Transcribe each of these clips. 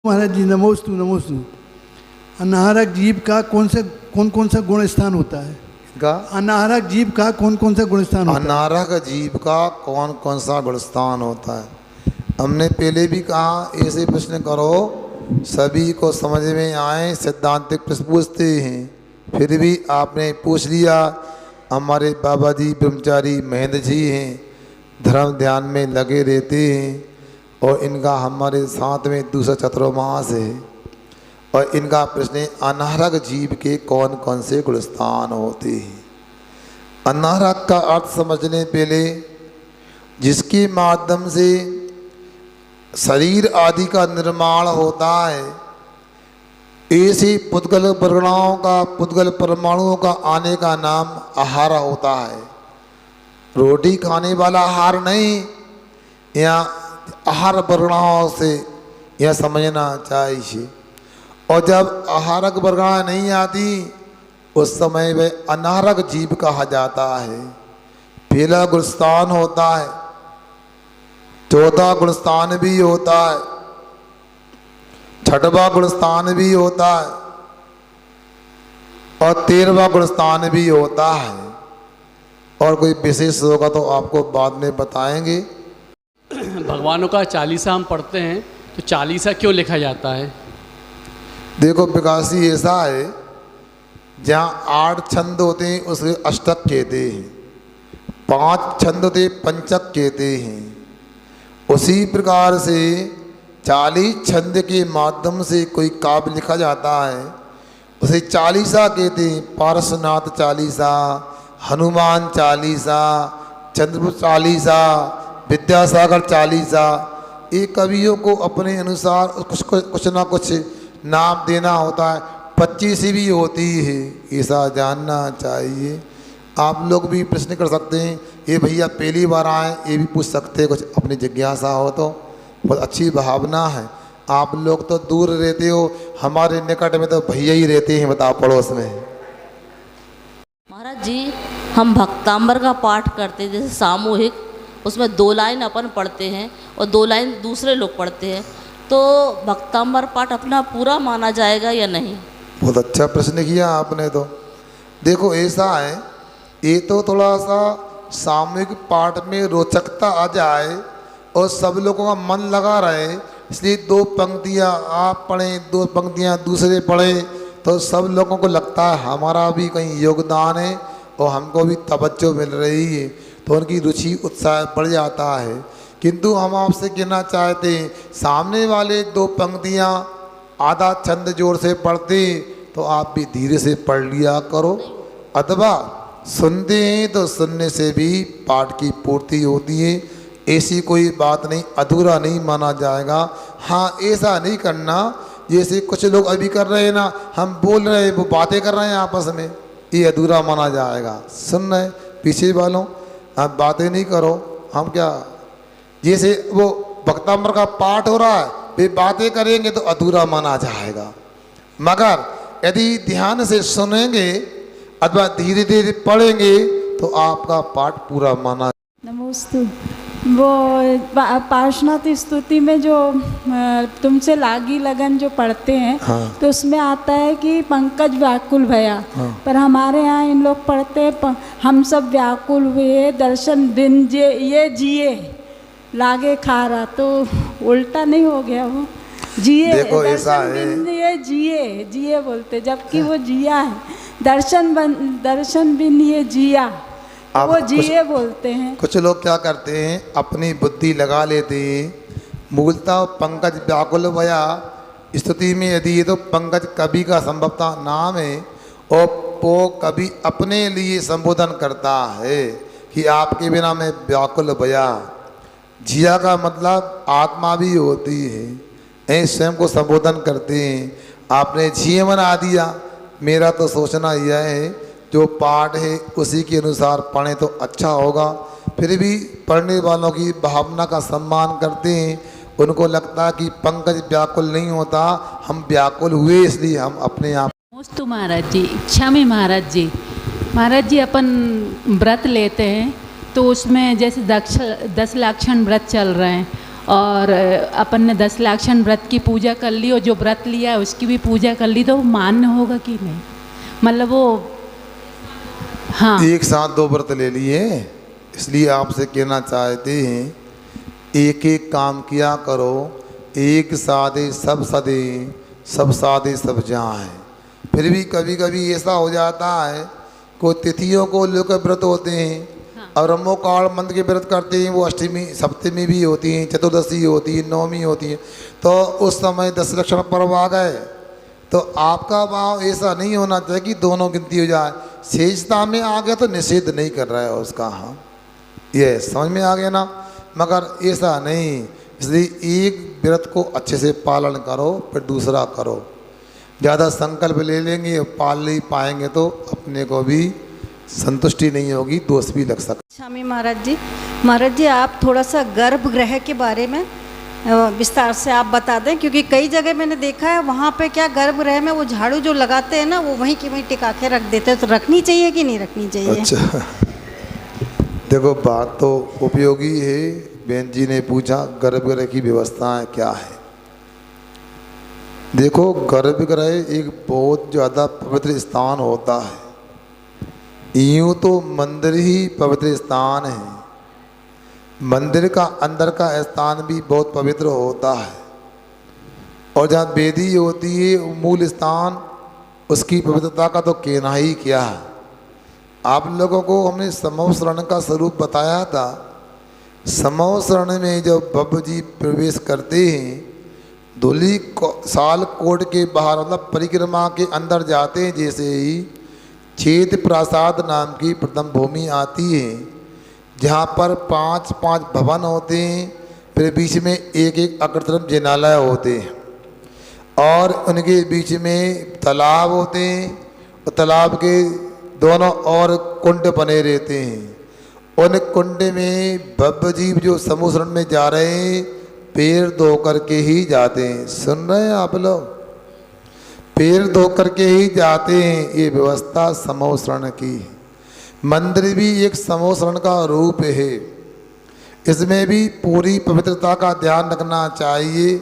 महाराज जी नमोस्तु नमोस्तु। अनाहरक जीव का कौन कौन सा गुण स्थान होता है? का अनाहरक जीव का कौन कौन सा गुण स्थान होता है? अनाहरक जीव का कौन कौन सा गुण स्थान होता है? हमने पहले भी कहा ऐसे प्रश्न करो सभी को समझ में आए। सिद्धांतिक प्रश्न पूछते हैं, फिर भी आपने पूछ लिया। हमारे बाबा जी ब्रह्मचारी महेंद्र जी हैं, धर्म ध्यान में लगे रहते हैं और इनका हमारे साथ में दूसरा चतुर्मास है। और इनका प्रश्न है अनाहरक जीव के कौन कौन से गुणस्थान होते हैं। अनाहरक का अर्थ समझने पहले जिसके माध्यम से शरीर आदि का निर्माण होता है, ऐसे पुद्गल वर्णाओं का पुद्गल परमाणुओं का आने का नाम आहार होता है। रोटी खाने वाला आहार नहीं, या आहार वर्णाओं से यह समझना चाहिए। और जब आहारक वर्णा नहीं आती उस समय वह अनाहरक जीव कहा जाता है। पहला गुणस्थान होता है, चौथा गुणस्थान भी होता है, छठवां गुणस्थान भी होता है और 13वां गुणस्थान भी होता है। और कोई विशेष होगा तो आपको बाद में बताएंगे। भगवानों का चालीसा हम पढ़ते हैं तो चालीसा क्यों लिखा जाता है? देखो विकासी ऐसा है, जहाँ 8 छंद होते हैं उसे अष्टक कहते हैं, 5 छंद होते पंचक कहते हैं। उसी प्रकार से 40 छंद के माध्यम से कोई काव्य लिखा जाता है उसे चालीसा कहते हैं। पारसनाथ चालीसा, हनुमान चालीसा, चंद्रपुर चालीसा, विद्यासागर चालीसा। ये कवियों को अपने अनुसार कुछ ना कुछ नाम देना होता है। 25 भी होती है, ऐसा जानना चाहिए। आप लोग भी प्रश्न कर सकते हैं, ये भैया पहली बार आए, ये भी पूछ सकते हैं, कुछ अपनी जिज्ञासा हो तो। बहुत अच्छी भावना है। आप लोग तो दूर रहते हो, हमारे निकट में तो भैया ही रहते हैं, बताओ पड़ोस में। महाराज जी हम भक्तांबर का पाठ करते हैं, जैसे सामूहिक, उसमें 2 लाइन अपन पढ़ते हैं और 2 लाइन दूसरे लोग पढ़ते हैं, तो भक्तांबर पाठ अपना पूरा माना जाएगा या नहीं? बहुत अच्छा प्रश्न किया आपने। तो देखो ऐसा है, ये तो थोड़ा सा सामूहिक पाठ में रोचकता आ जाए और सब लोगों का मन लगा रहे, इसलिए 2 पंक्तियाँ आप पढ़ें, 2 पंक्तियाँ दूसरे पढ़ें, तो सब लोगों को लगता है हमारा भी कहीं योगदान है और हमको भी तवज्जो मिल रही है, तो उनकी रुचि उत्साह बढ़ जाता है। किंतु हम आपसे कहना चाहते हैं, सामने वाले 2 पंक्तियाँ आधा छंद जोर से पढ़ते तो आप भी धीरे से पढ़ लिया करो, अथवा सुनते हैं तो सुनने से भी पाठ की पूर्ति होती है। ऐसी कोई बात नहीं, अधूरा नहीं माना जाएगा। हाँ, ऐसा नहीं करना जैसे कुछ लोग अभी कर रहे हैं ना, हम बोल रहे हैं वो बातें कर रहे हैं आपस में, ये अधूरा माना जाएगा। सुन रहे पीछे वालों, आप बातें नहीं करो। हम क्या, जैसे वो भक्तांबर का पाठ हो रहा है, वे बातें करेंगे तो अधूरा माना जाएगा। मगर यदि ध्यान से सुनेंगे अथवा धीरे धीरे पढ़ेंगे तो आपका पाठ पूरा माना। नमस्ते। वो पार्श्वनाथ स्तुति में जो तुमसे लागी लगन जो पढ़ते हैं, हाँ। तो उसमें आता है कि पंकज व्याकुल भया, हाँ। पर हमारे यहाँ इन लोग पढ़ते हैं हम सब व्याकुल हुए दर्शन बिन ये जिए लागे खारा, तो उल्टा नहीं हो गया? वो जिए, देखो ऐसा दर्शन है, बिन ये जिए जिए बोलते, जबकि वो जिया है। दर्शन बिन ये जिया, वो जिए बोलते हैं। कुछ लोग क्या करते हैं, अपनी बुद्धि लगा लेते हैं। मूलतः पंकज व्याकुल भया स्तुति में यदि ये तो पंकज कवि का संभवतः नाम है और वो कवि अपने लिए संबोधन करता है कि आपके बिना मैं व्याकुल भया। जिया का मतलब आत्मा भी होती है, स्वयं को संबोधन करते हैं। आपने जिये बना दिया। मेरा तो सोचना यह है, जो पाठ है उसी के अनुसार पढ़ें तो अच्छा होगा। फिर भी पढ़ने वालों की भावना का सम्मान करते हैं। उनको लगता है कि पंकज व्याकुल नहीं होता, हम व्याकुल हुए इसलिए हम अपने आप। नमस्ते महाराज जी, इच्छा में महाराज जी। महाराज जी अपन व्रत लेते हैं तो उसमें जैसे 10 लक्षण व्रत चल रहे हैं और अपन ने 10 लाक्षण व्रत की पूजा कर ली और जो व्रत लिया उसकी भी पूजा कर ली, तो वो मान्य होगा कि नहीं? मतलब वो, हाँ, एक साथ 2 व्रत ले लिए, इसलिए आपसे कहना चाहते हैं एक एक काम किया करो, एक साधे सब सदे, सब साधे सब जहाँ है। फिर भी कभी कभी ऐसा हो जाता है, कोई तिथियों को लेकर व्रत होते हैं और ब्रह्मोकाल मंत्र के व्रत करते हैं, वो अष्टमी सप्तमी भी होती हैं, चतुर्दशी होती है, नवमी होती है, तो उस समय 10 लक्षण पर्व आ गए। तो आपका भाव ऐसा नहीं होना चाहिए कि दोनों गिनती हो जाए। शेषता में आ गया तो निषेध नहीं कर रहा है उसका, हाँ ये समझ में आ गया ना, मगर ऐसा नहीं। इसलिए एक व्रत को अच्छे से पालन करो, फिर दूसरा करो। ज़्यादा संकल्प ले लेंगे, पाल नहीं पाएंगे तो अपने को भी संतुष्टि नहीं होगी, दोष भी लग सकता। स्वामी महाराज जी आप थोड़ा सा गर्भगृह के बारे में विस्तार से आप बता दें, क्योंकि कई जगह मैंने देखा है वहाँ पे क्या गर्भगृह में वो झाड़ू जो लगाते हैं ना, वो वहीं की वहीं टिका के रख देते हैं, तो रखनी चाहिए कि नहीं रखनी चाहिए? अच्छा देखो, बात तो उपयोगी है। बहन जी ने पूछा गर्भगृह की व्यवस्थाएं क्या है। देखो, गर्भगृह एक बहुत ज़्यादा पवित्र स्थान होता है। यूँ तो मंदिर ही पवित्र स्थान है, मंदिर का अंदर का स्थान भी बहुत पवित्र होता है, और जहाँ वेदी होती है मूल स्थान, उसकी पवित्रता का तो कहना ही क्या है। आप लोगों को हमने समूह शरण का स्वरूप बताया था। समूह शरण में जब बाबा जी प्रवेश करते हैं, धुली साल कोट के बाहर मतलब परिक्रमा के अंदर जाते हैं, जैसे ही छेद प्रासाद नाम की प्रथम भूमि आती है, जहाँ पर 5-5 भवन होते हैं, फिर बीच में एक अग्रतरफ जिनालय होते हैं, और उनके बीच में तालाब होते हैं, और तालाब के दोनों ओर कुंड बने रहते हैं। उन कुंड में बाबा जी जो समूह शरण में जा रहे हैं, पैर धो करके ही जाते हैं। सुन रहे हैं आप लोग? पैर धो करके ही जाते हैं। ये व्यवस्था समूह शरण की है। मंदिर भी एक समूह शरण का रूप है, इसमें भी पूरी पवित्रता का ध्यान रखना चाहिए।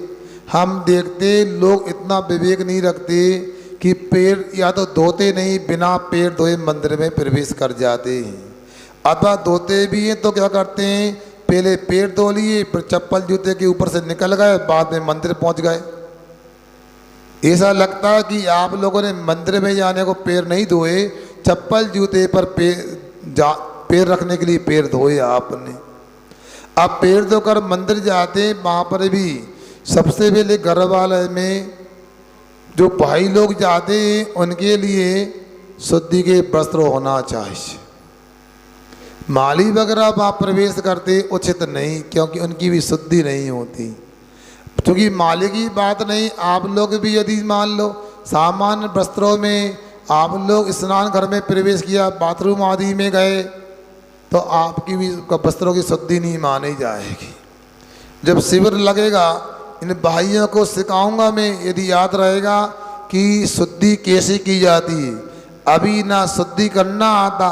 हम देखते लोग इतना विवेक नहीं रखते कि पैर या तो धोते नहीं, बिना पैर धोए मंदिर में प्रवेश कर जाते हैं, अथवा धोते भी हैं तो क्या करते हैं, पहले पैर धो लिए, फिर चप्पल जूते के ऊपर से निकल गए, बाद में मंदिर पहुंच गए। ऐसा लगता है कि आप लोगों ने मंदिर में जाने को पैर नहीं धोए, चप्पल जूते पर पैर रखने के लिए पैर धोए आपने। आप पैर धोकर मंदिर जाते हैं, वहाँ पर भी सबसे पहले गर्भालय में जो भाई लोग जाते हैं उनके लिए शुद्धि के वस्त्र होना चाहिए। माली वगैरह वहाँ प्रवेश करते उचित नहीं, क्योंकि उनकी भी शुद्धि नहीं होती। क्योंकि माली की बात नहीं, आप लोग भी यदि मान लो सामान्य वस्त्रों में आप लोग स्नान घर में प्रवेश किया, बाथरूम आदि में गए, तो आपकी भी वस्त्रों की शुद्धि नहीं मानी जाएगी। जब शिविर लगेगा, इन भाइयों को सिखाऊंगा मैं, यदि याद रहेगा कि शुद्धि कैसे की जाती है। अभी ना शुद्धि करना आता,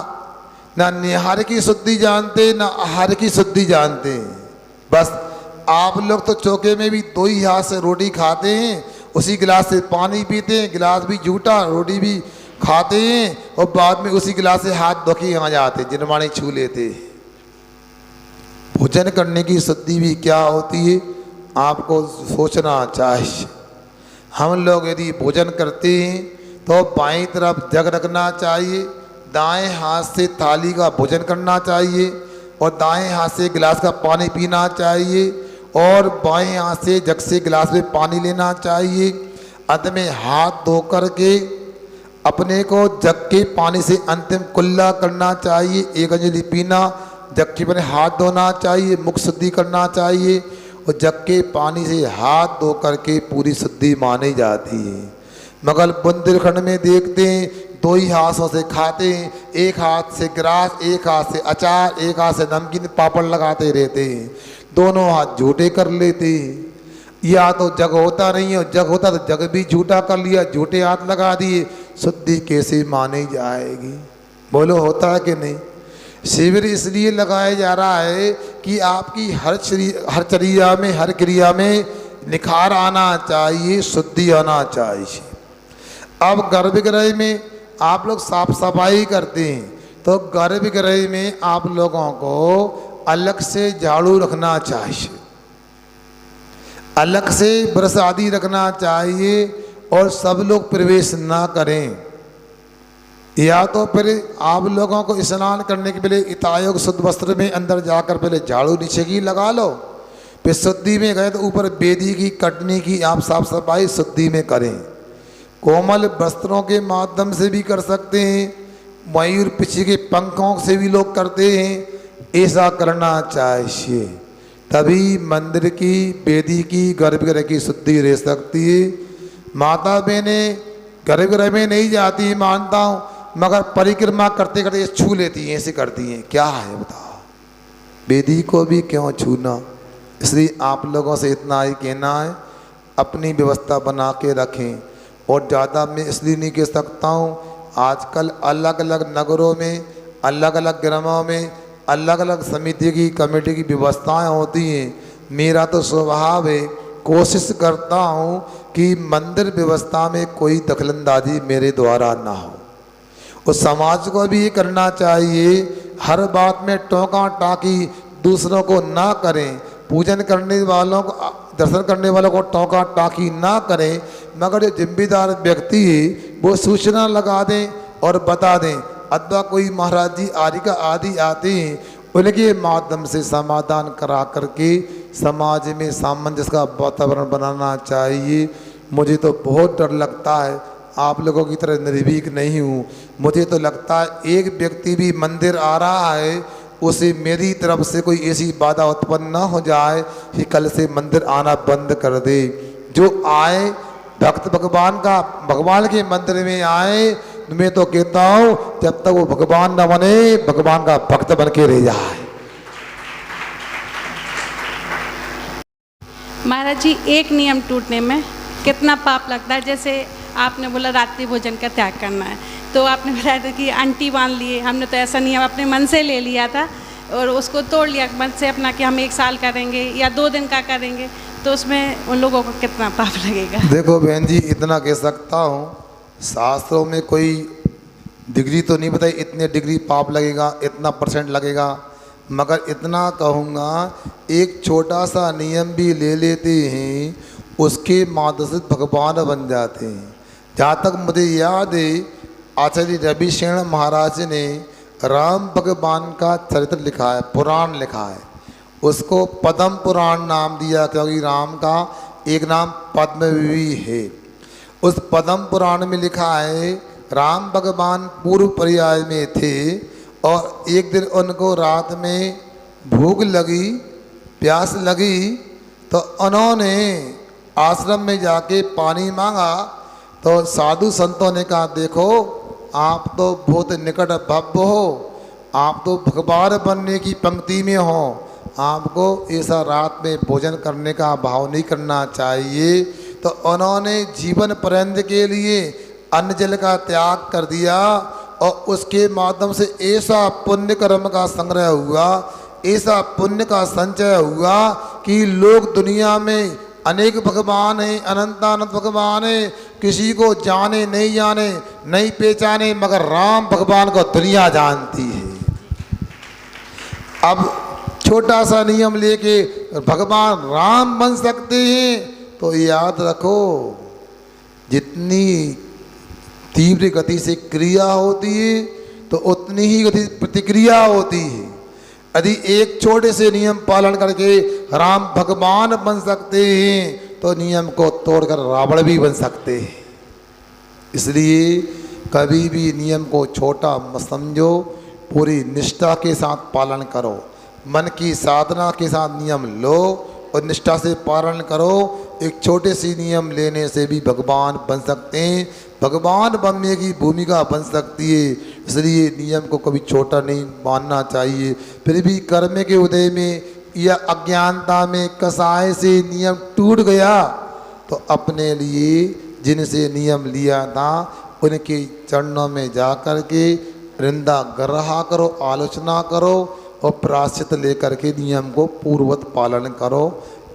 ना निहार की शुद्धि जानते, ना आहार की शुद्धि जानते हैं। बस आप लोग तो चौके में भी 2 ही हाथ से रोटी खाते हैं, उसी गिलास से पानी पीते हैं, गिलास भी झूठा, रोटी भी खाते हैं, और बाद में उसी गिलास से हाथ धो के आ जाते, जिनवाणी छू लेते। भोजन करने की शुद्धि भी क्या होती है, आपको सोचना चाहिए। हम लोग यदि भोजन करते हैं तो बाईं तरफ जग रखना चाहिए, दाएं हाथ से थाली का भोजन करना चाहिए, और दाएं हाथ से गिलास का पानी पीना चाहिए, और बाएं हाथ से जग से गिलास में पानी लेना चाहिए। अंत में हाथ धो करके अपने को जग के पानी से अंतिम कुल्ला करना चाहिए, 1 अंजलि पीना, जग के पानी हाथ धोना चाहिए, मुख शुद्धि करना चाहिए, और जग के पानी से हाथ धो करके पूरी शुद्धि मानी जाती है। मगर बुंदेलखंड में देखते हैं 2 ही हाथों से खाते हैं, एक हाथ से गिलास, एक हाथ से अचार, एक हाथ से नमकीन पापड़ लगाते रहते हैं, दोनों हाथ झूठे कर लेते हैं। या तो जग होता नहीं है, जग होता तो जग भी झूठा कर लिया, झूठे हाथ लगा दिए, शुद्धि कैसे मानी जाएगी? बोलो, होता है कि नहीं? शिविर इसलिए लगाया जा रहा है कि आपकी हर चर्या में, हर क्रिया में निखार आना चाहिए, शुद्धि आना चाहिए। अब गर्भगृह में आप लोग साफ सफाई करते हैं, तो गर्भगृह में आप लोगों को अलग से झाड़ू रखना चाहिए, अलग से ब्रश आदि रखना चाहिए, और सब लोग प्रवेश ना करें। या तो फिर आप लोगों को स्नान करने के पहले इतायोग शुद्ध वस्त्र में अंदर जाकर पहले झाड़ू नीचे की लगा लो, फिर शुद्धि में गए तो ऊपर बेदी की कटनी की आप साफ सफाई शुद्धि में करें। कोमल वस्त्रों के माध्यम से भी कर सकते हैं, मयूर पक्षी के पंखों से भी लोग करते हैं, ऐसा करना चाहिए, तभी मंदिर की, बेदी की, गर्भगृह की शुद्धि रह सकती है। माता बहनें गर्भगृह में नहीं जाती मानता हूँ, मगर परिक्रमा करते करते छू लेती हैं, ऐसे करती हैं, क्या है बताओ, बेदी को भी क्यों छूना। इसलिए आप लोगों से इतना ही कहना है, अपनी व्यवस्था बना के रखें। और ज़्यादा मैं इसलिए नहीं कह सकता हूँ, आजकल अलग अलग नगरों में, अलग अलग ग्रामों में अलग अलग समिति की, कमेटी की व्यवस्थाएं होती हैं। मेरा तो स्वभाव है, कोशिश करता हूँ कि मंदिर व्यवस्था में कोई दखलंदाजी मेरे द्वारा ना हो। उस समाज को भी ये करना चाहिए, हर बात में टोका टाकी दूसरों को ना करें, पूजन करने वालों को, दर्शन करने वालों को टोका टाकी ना करें, मगर जो जिम्मेदार व्यक्ति है वो सूचना लगा दें और बता दें। अथवा कोई महाराज जी आरिका आदि आते हैं, उनके माध्यम से समाधान करा करके समाज में सामंजस्य का वातावरण बनाना चाहिए। मुझे तो बहुत डर लगता है, आप लोगों की तरह निर्भीक नहीं हूँ। मुझे तो लगता है एक व्यक्ति भी मंदिर आ रहा है, उसे मेरी तरफ से कोई ऐसी बाधा उत्पन्न ना हो जाए कि कल से मंदिर आना बंद कर दे। जो आए भक्त भगवान के मंदिर में आए, मैं तो कहता हूँ जब तक वो भगवान न बने, भगवान का भक्त बन के रह जाए। महाराज जी, एक नियम टूटने में कितना पाप लगता है। जैसे आपने बोला रात्रि भोजन का त्याग करना है, तो आपने बताया था कि आंटी बांध लिए, हमने तो ऐसा नियम अपने मन से ले लिया था और उसको तोड़ लिया मन से अपना कि हम 1 साल करेंगे या 2 दिन का करेंगे, तो उसमें उन लोगों को कितना पाप लगेगा। देखो बहन जी, इतना कह सकता हूँ, शास्त्रों में कोई डिग्री तो नहीं बताई इतने डिग्री पाप लगेगा, इतना % लगेगा, मगर इतना कहूँगा एक छोटा सा नियम भी ले लेते हैं, उसके माध्यम से भगवान बन जाते हैं। जहाँ तक मुझे याद है, आचार्य रविशरण महाराज ने राम भगवान का चरित्र लिखा है, पुराण लिखा है, उसको पद्म पुराण नाम दिया, क्योंकि राम का एक नाम पद्म भी है। उस पद्म पुराण में लिखा है, राम भगवान पूर्व पर्याय में थे और एक दिन उनको रात में भूख लगी, प्यास लगी, तो उन्होंने आश्रम में जाके पानी मांगा। तो साधु संतों ने कहा, देखो आप तो बहुत निकट भव्य हो, आप तो भगवान बनने की पंक्ति में हो, आपको ऐसा रात में भोजन करने का भाव नहीं करना चाहिए। तो उन्होंने जीवन पर्यंत के लिए अन्न जल का त्याग कर दिया और उसके माध्यम से ऐसा पुण्य कर्म का संग्रह हुआ, ऐसा पुण्य का संचय हुआ कि लोग दुनिया में अनेक भगवान हैं, अनंतानंत भगवान हैं, किसी को जाने नहीं जाने नहीं पहचाने, मगर राम भगवान को दुनिया जानती है। अब छोटा सा नियम लेके भगवान राम बन सकते हैं, तो याद रखो जितनी तीव्र गति से क्रिया होती है तो उतनी ही गति प्रतिक्रिया होती है। यदि एक छोटे से नियम पालन करके राम भगवान बन सकते हैं, तो नियम को तोड़कर रावण भी बन सकते हैं। इसलिए कभी भी नियम को छोटा मत समझो, पूरी निष्ठा के साथ पालन करो, मन की साधना के साथ नियम लो और निष्ठा से पालन करो। एक छोटे सी नियम लेने से भी भगवान बन सकते हैं, भगवान बनने की भूमिका बन सकती है। इसलिए नियम को कभी छोटा नहीं मानना चाहिए। फिर भी कर्म के उदय में या अज्ञानता में कसाय से नियम टूट गया, तो अपने लिए जिनसे नियम लिया था उनके चरणों में जा कर के निंदा कर रहा करो, आलोचना करो और प्रायश्चित लेकर के नियम को पूर्ववत पालन करो।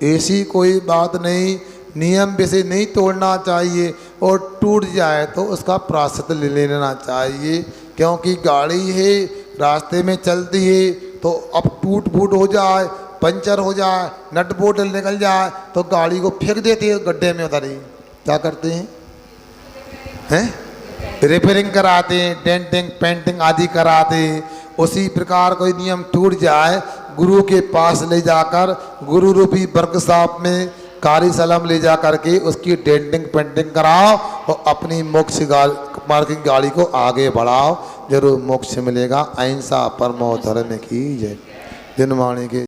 ऐसी कोई बात नहीं, नियम वैसे नहीं तोड़ना चाहिए और टूट जाए तो उसका प्रायश्चित ले लेना चाहिए, क्योंकि गाड़ी है रास्ते में चलती है तो अब टूट फूट हो जाए, पंचर हो जाए, नट बोल्ट निकल जाए तो गाड़ी को फेंक देते हैं गड्ढे में, उधर ही क्या करते हैं रिपेयरिंग कराते हैं, डेंटिंग पेंटिंग आदि कराते हैं। उसी प्रकार कोई नियम टूट जाए, गुरु के पास ले जाकर गुरु रूपी वर्कशॉप में कार्यशाला में ले जा करके उसकी डेंटिंग पेंटिंग कराओ और अपनी मोक्ष मार्ग की गाड़ी को आगे बढ़ाओ, जरूर मोक्ष मिलेगा। अहिंसा परमो धर्म की जय। जिनवाणी के